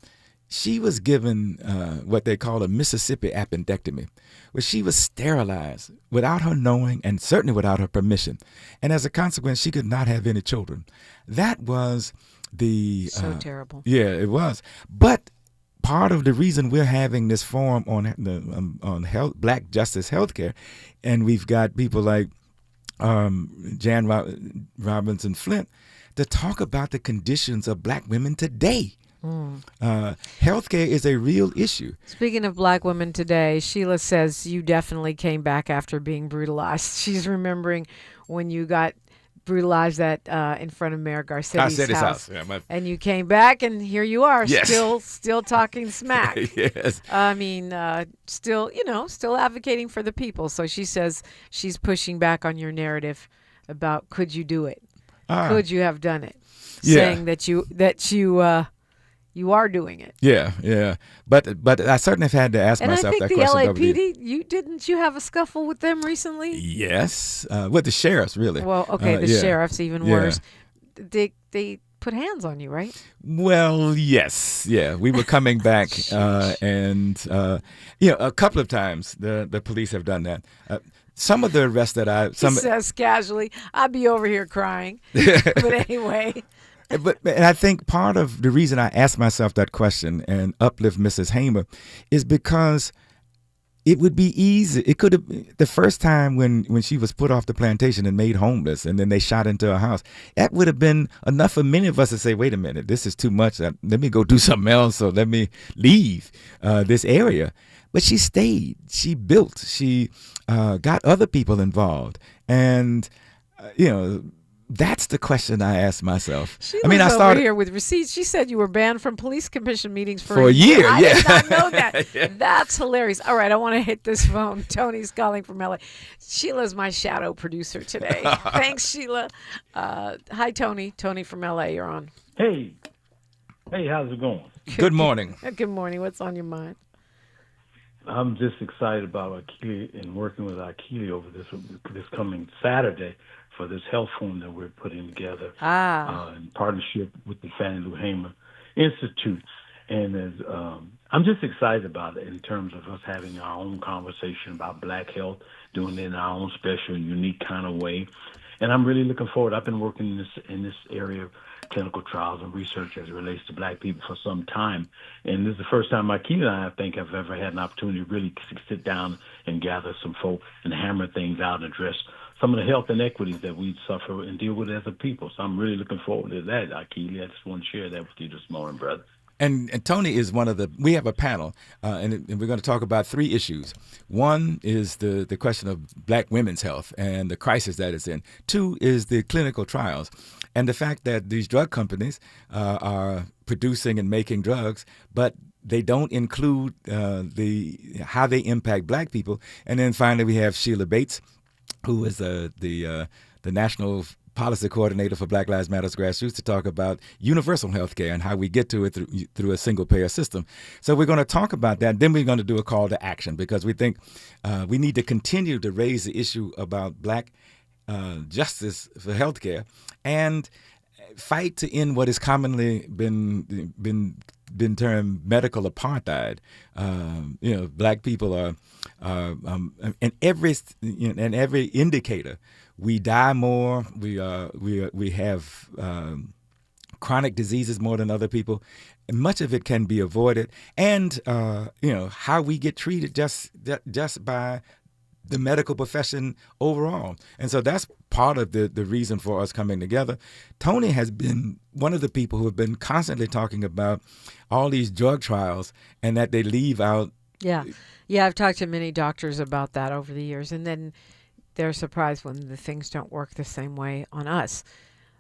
she was given what they call a Mississippi appendectomy, where she was sterilized without her knowing and certainly without her permission. And as a consequence, she could not have any children. That was
so terrible.
Yeah, it was. But part of the reason we're having this forum on health, Black Justice Healthcare, and we've got people like Jan Robinson Flint to talk about the conditions of black women today. Healthcare is a real issue.
Speaking of black women today, Sheila says you definitely came back after being brutalized. She's remembering when you got brutalized in front of Mayor Garcetti's house.
Yeah,
and you came back, and here you are,
yes.
still talking smack.
Yes.
I mean, still advocating for the people. So she says she's pushing back on your narrative about could you do it? Could you have done it?
Yeah.
Saying that you are doing it.
Yeah. But I certainly have had to ask myself that question.
And I think the LAPD, didn't you have a scuffle with them recently?
Yes, with the sheriffs, really.
Well, okay, the sheriffs even worse. They put hands on you, right?
Well, yes, yeah. We were coming back, and a couple of times the police have done that. Some of the arrests that
he says casually, I'd be over here crying. But anyway.
And I think part of the reason I asked myself that question and uplift Mrs. Hamer is because it would be easy. It could have the first time when she was put off the plantation and made homeless, and then they shot into her house. That would have been enough for many of us to say, "Wait a minute, this is too much. Let me go do something else, or let me leave this area." But she stayed. She built. She got other people involved, and That's the question I asked myself.
Sheila's
I started
over here with receipts. She said you were banned from police commission meetings for
a year.
I
Yeah,
did not know that.
Yeah.
That's hilarious. All right, I want to hit this phone. Tony's calling from LA. Sheila's my shadow producer today. Thanks, Sheila. Hi, Tony. Tony from LA. You're on.
Hey, how's it going?
Good morning.
Good morning. What's on your mind?
I'm just excited about Akili and working with Akili over this coming Saturday for this health forum that we're putting together in partnership with the Fannie Lou Hamer Institute. And I'm just excited about it in terms of us having our own conversation about Black health, doing it in our own special, unique kind of way. And I'm really looking forward. I've been working in this area of clinical trials and research as it relates to Black people for some time. And this is the first time Akili and I think have ever had an opportunity to really sit down and gather some folk and hammer things out and address some of the health inequities that we suffer and deal with as a people. So I'm really looking forward to that, Akili. I just want to share that with you this morning, brother.
And Tony is we have a panel, and we're going to talk about 3 issues. One is the question of Black women's health and the crisis that it's in. 2 is the clinical trials and the fact that these drug companies are producing and making drugs, but they don't include how they impact Black people. And then finally, we have Sheila Bates, who is the national policy coordinator for Black Lives Matter Grassroots, to talk about universal health care and how we get to it through a single-payer system. So we're going to talk about that. Then we're going to do a call to action because we think we need to continue to raise the issue about Black justice for health care and fight to end what has commonly been termed medical apartheid. Black people are in every indicator. We die more. We have chronic diseases more than other people. And much of it can be avoided, and how we get treated just by the medical profession overall. And so that's part of the reason for us coming together. Tony has been one of the people who have been constantly talking about all these drug trials and that they leave out.
Yeah, I've talked to many doctors about that over the years, and then they're surprised when the things don't work the same way on us.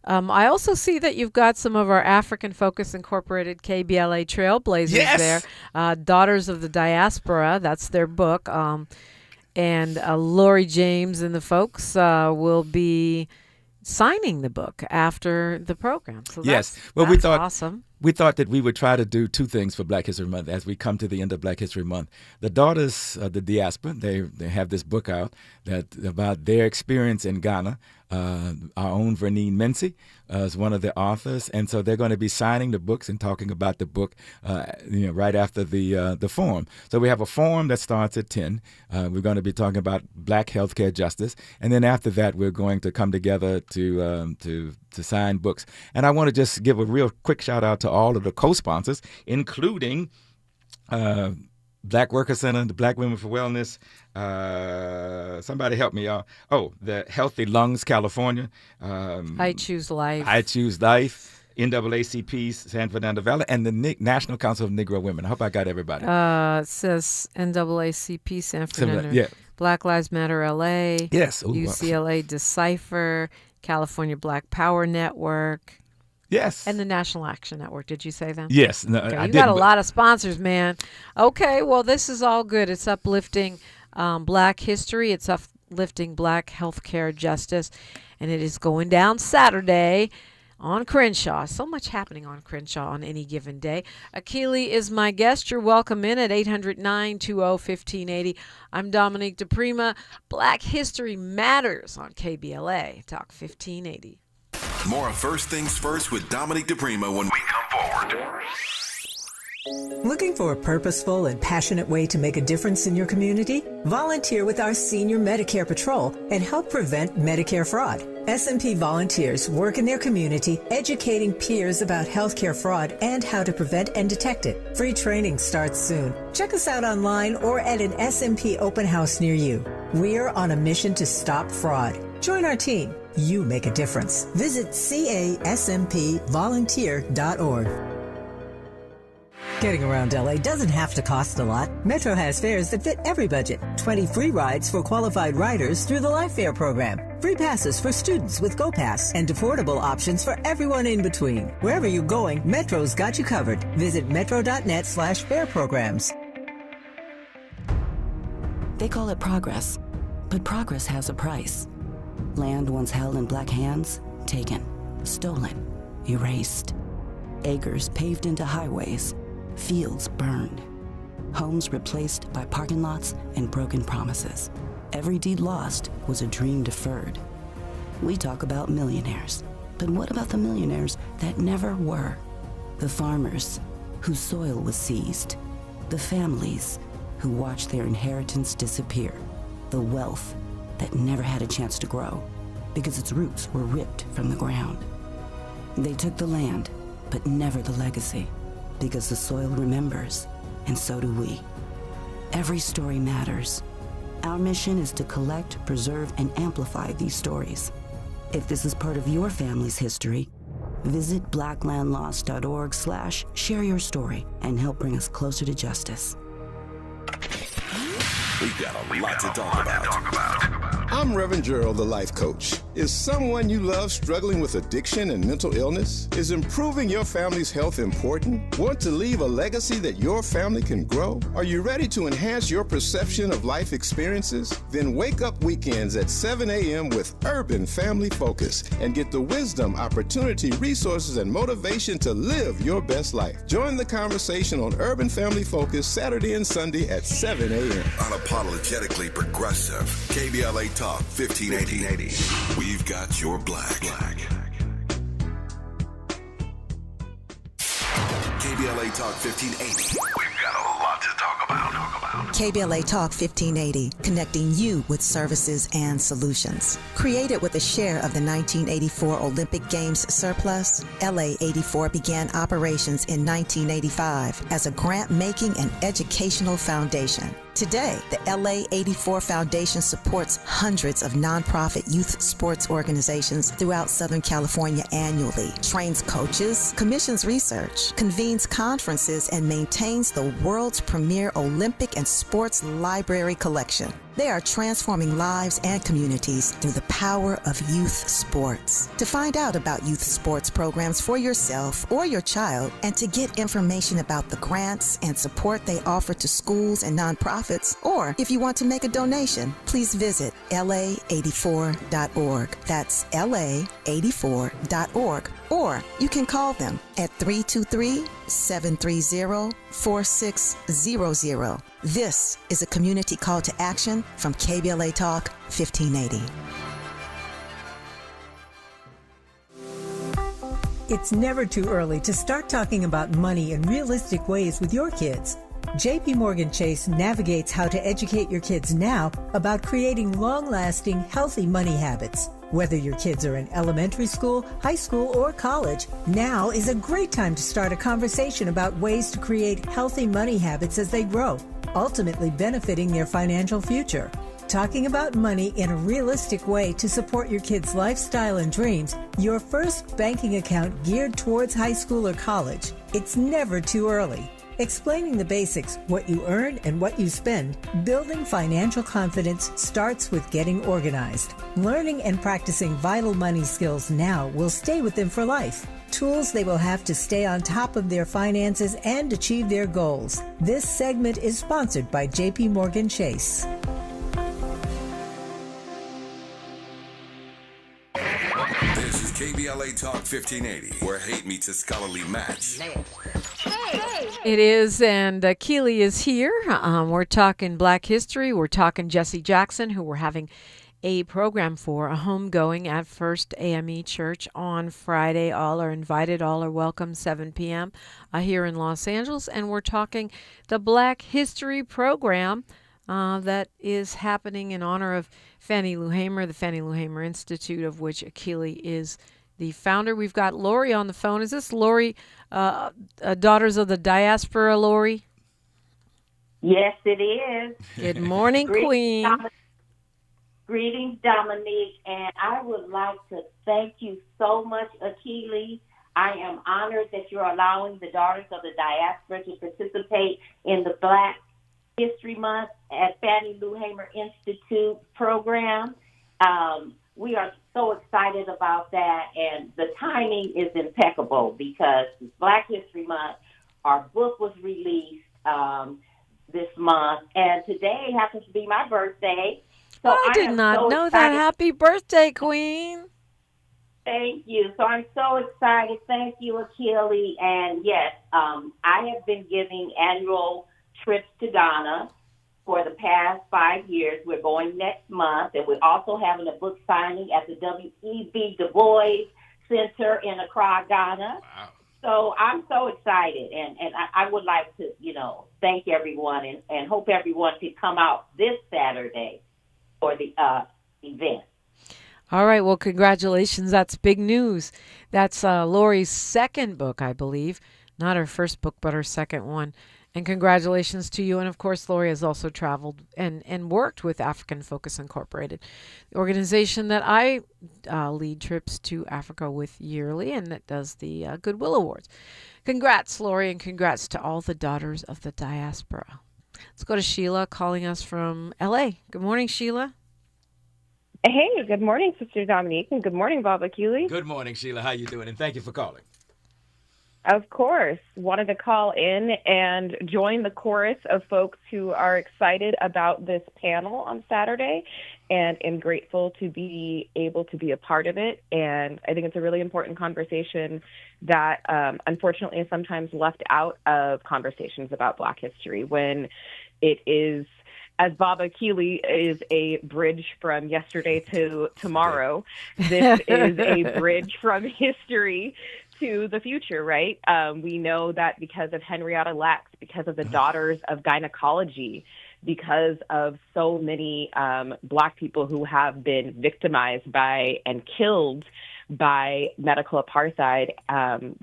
I also see that you've got some of our African Focus Incorporated KBLA trailblazers there. Daughters of the Diaspora, that's their book. And Lori James and the folks will be signing the book after the program. So that's awesome.
We thought that we would try to do 2 things for Black History Month as we come to the end of Black History Month. The Daughters of the Diaspora, they have this book out about their experience in Ghana. Our own Vernine Mency is one of the authors, and so they're going to be signing the books and talking about the book right after the forum. So we have a forum that starts at 10. We're going to be talking about Black healthcare justice, and then after that we're going to come together to sign books. And I want to just give a real quick shout out to all of the co-sponsors, including Black Worker Center, the Black Women for Wellness. Somebody help me out. Oh, the Healthy Lungs California.
I Choose Life.
I Choose Life. NAACP San Fernando Valley, and the National Council of Negro Women. I hope I got everybody.
It says NAACP San Fernando. Black Lives Matter LA.
Yes. Ooh,
UCLA Decipher. California Black Power Network.
Yes.
And the National Action Network. Did you say them?
Yes. No,
okay.
I
You got a lot of sponsors, man. Okay, well, this is all good. It's uplifting Black history. It's uplifting Black healthcare justice. And it is going down Saturday on Crenshaw. So much happening on Crenshaw on any given day. Akili is my guest. You're welcome in at 800-920-1580. I'm Dominique DePrima. Black History Matters on KBLA. Talk 1580.
More of First Things First with Dominique DePrima when we come forward.
Looking for a purposeful and passionate way to make a difference in your community? Volunteer with our Senior Medicare Patrol and help prevent Medicare fraud. S&P volunteers work in their community educating peers about healthcare fraud and how to prevent and detect it. Free training starts soon. Check us out online or at an S&P open house near you. We're on a mission to stop fraud. Join our team. You make a difference. Visit caspvolunteer.org. Getting around LA doesn't have to cost a lot. Metro has fares that fit every budget. 20 free rides for qualified riders through the Life Fare program.
free passes for students with GoPass, and affordable options for everyone in between. Wherever you're going, Metro's got you covered. Visit metro.net/fare programs.
They call it progress, but progress has a price. Land once held in black hands, taken, stolen, erased. Acres paved into highways, fields burned. Homes replaced by parking lots and broken promises. Every deed lost was a dream deferred. We talk about millionaires, but what about the millionaires that never were? The farmers whose soil was seized. The families who watched their inheritance disappear. The wealth that never had a chance to grow because its roots were ripped from the ground. They took the land, but never the legacy, because the soil remembers, and so do we. Every story matters. Our mission is to collect, preserve, and amplify these stories. If this is part of your family's history, visit blacklandlost.org/share your story and help bring us closer to justice.
We've got a lot to talk about.
I'm Reverend Gerald, the life coach. Is someone you love struggling with addiction and mental illness? Is improving your family's health important? Want to leave a legacy that your family can grow? Are you ready to enhance your perception of life experiences? Then wake up weekends at 7 a.m. with Urban Family Focus and get the wisdom, opportunity, resources, and motivation to live your best life. Join the conversation on Urban Family Focus Saturday and Sunday at 7 a.m.
Unapologetically progressive. KBLA Talk 1580. We've got your black. KBLA Talk 1580. We've got a lot to talk about.
KBLA Talk 1580, connecting you with services and solutions. Created with a share of the 1984 Olympic Games surplus, LA 84 began operations in 1985 as a grant-making and educational foundation. Today, the LA 84 Foundation supports hundreds of nonprofit youth sports organizations throughout Southern California annually, trains coaches, commissions research, convenes conferences, and maintains the world's premier Olympic and sports library collection. They are transforming lives and communities through the power of youth sports. To find out about youth sports programs for yourself or your child, and to get information about the grants and support they offer to schools and nonprofits, or if you want to make a donation, please visit la84.org. That's la84.org. Or you can call them at 323-730-4600. This is a community call to action from KBLA Talk 1580.
It's never too early to start talking about money in realistic ways with your kids. JP Morgan Chase navigates how to educate your kids now about creating long-lasting, healthy money habits. Whether your kids are in elementary school, high school, or college, now is a great time to start a conversation about ways to create healthy money habits as they grow, ultimately benefiting their financial future. Talking about money in a realistic way to support your kids' lifestyle and dreams, your first banking account geared towards high school or college. It's never too early. Explaining the basics, what you earn and what you spend, building financial confidence starts with getting organized. Learning and practicing vital money skills now will stay with them for life. Tools they will have to stay on top of their finances and achieve their goals. This segment is sponsored by JP Morgan Chase.
This is KBLA Talk 1580, where hate meets a scholarly match.
It is, and Akili is here. We're talking Black history. We're talking Jesse Jackson, who we're having a program for, a homegoing at First AME Church on Friday. All are invited, all are welcome, 7 p.m. Here in Los Angeles. And we're talking the Black History program that is happening in honor of Fannie Lou Hamer, the Fannie Lou Hamer Institute, of which Akili is the founder. We've got Lori on the phone. Is this Lori, Daughters of the Diaspora, Lori?
Yes, it is.
Good morning, Queen.
Greetings, Dominique. And I would like to thank you so much, Akili. I am honored that you're allowing the Daughters of the Diaspora to participate in the Black History Month at Fannie Lou Hamer Institute program. we are so excited about that, and the timing is impeccable because it's Black History Month. Our book was released this month, and today happens to be my birthday. So
I did not
so
know
excited.
that. Happy birthday, Queen.
Thank you. So I'm so excited. Thank you, Akili. And yes, I have been giving annual trips to Ghana for the past 5 years. We're going next month, and we're also having a book signing at the W.E.B. Du Bois Center in Accra, Ghana. Wow. So I'm so excited, and I would like to, thank everyone and hope everyone can come out this Saturday for the event.
All right. Well, congratulations. That's big news. That's Lori's second book, I believe. Not her first book, but her second one. And congratulations to you. And, of course, Lori has also traveled and worked with African Focus Incorporated, the organization that I lead trips to Africa with yearly, and that does the Goodwill Awards. Congrats, Lori, and congrats to all the daughters of the diaspora. Let's go to Sheila calling us from L.A. Good morning, Sheila.
Hey, good morning, Sister Dominique, and good morning, Bob Akili.
Good morning, Sheila. How you doing? And thank you for calling.
Of course. Wanted to call in and join the chorus of folks who are excited about this panel on Saturday and am grateful to be able to be a part of it. And I think it's a really important conversation that unfortunately is sometimes left out of conversations about Black history when it is, as Bob Akili is a bridge from yesterday to tomorrow, this is a bridge from history to the future, right? We know that because of Henrietta Lacks, because of the Daughters of Gynecology, because of so many Black people who have been victimized by and killed by medical apartheid,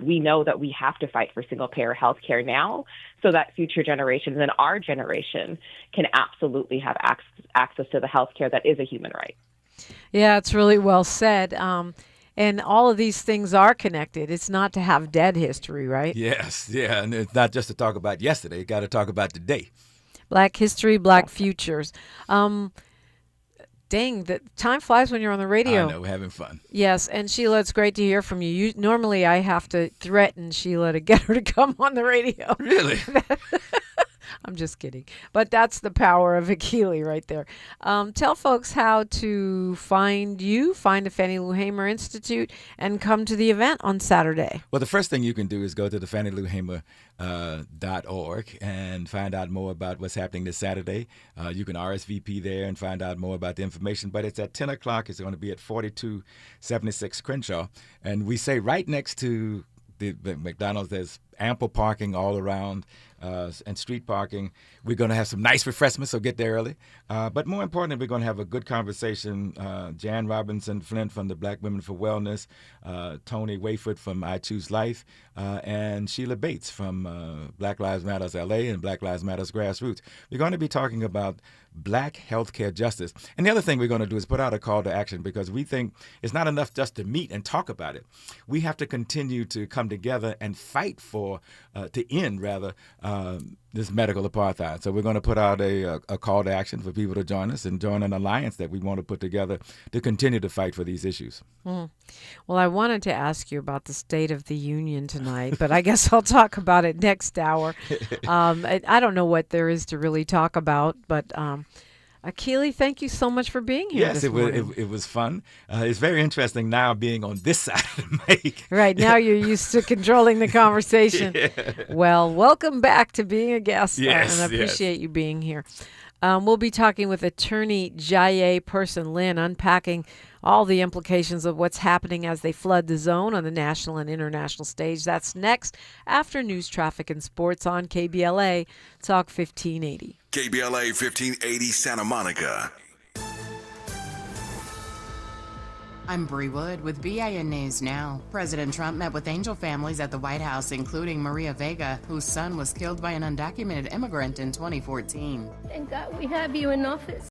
we know that we have to fight for single-payer health care now so that future generations and our generation can absolutely have access to the health care that is a human right.
Yeah, it's really well said. And all of these things are connected. It's not to have dead history, right?
Yes, yeah, and it's not just to talk about yesterday. You got to talk about today.
Black history, Black futures. Dang, the time flies when you're on the radio.
I know, we're having fun.
Yes, and Sheila, it's great to hear from you. Normally, I have to threaten Sheila to get her to come on the radio.
Really?
I'm just kidding. But that's the power of Akili right there. Tell folks how to find you, find the Fannie Lou Hamer Institute, and come to the event on Saturday.
Well, the first thing you can do is go to the FannieLouHamer.org and find out more about what's happening this Saturday. You can RSVP there and find out more about the information. But it's at 10 o'clock. It's going to be at 4276 Crenshaw. And we say right next to the McDonald's, there's ample parking all around and street parking. We're going to have some nice refreshments, so get there early. But more importantly, we're going to have a good conversation. Jan Robinson Flint from the Black Women for Wellness, Tony Wayfoot from I Choose Life, and Sheila Bates from Black Lives Matter LA and Black Lives Matter Grassroots. We're going to be talking about Black healthcare justice. And the other thing we're going to do is put out a call to action because we think it's not enough just to meet and talk about it. We have to continue to come together and fight for, to end rather, this medical apartheid. So we're going to put out a call to action for people to join us and join an alliance that we want to put together to continue to fight for these issues.
Well, I wanted to ask you about the State of the Union tonight, but I guess I'll talk about it next hour. I don't know what there is to really talk about, but Akili, thank you so much for being here.
Yes,
this morning.
It was fun. It's very interesting now being on this side of the mic.
Right, now you're used to controlling the conversation.
Yeah.
Well, welcome back to being a guest,
Yes,
and I appreciate you being here. We'll be talking with attorney Jaye Person Lynn, unpacking all the implications of what's happening as they flood the zone on the national and international stage. That's next after news, traffic, and sports on KBLA Talk 1580.
KBLA 1580 Santa Monica.
I'm Bree Wood with BIN News Now. President Trump met with angel families at the White House, including Maria Vega, whose son was killed by an undocumented immigrant in 2014.
Thank God we have you in office.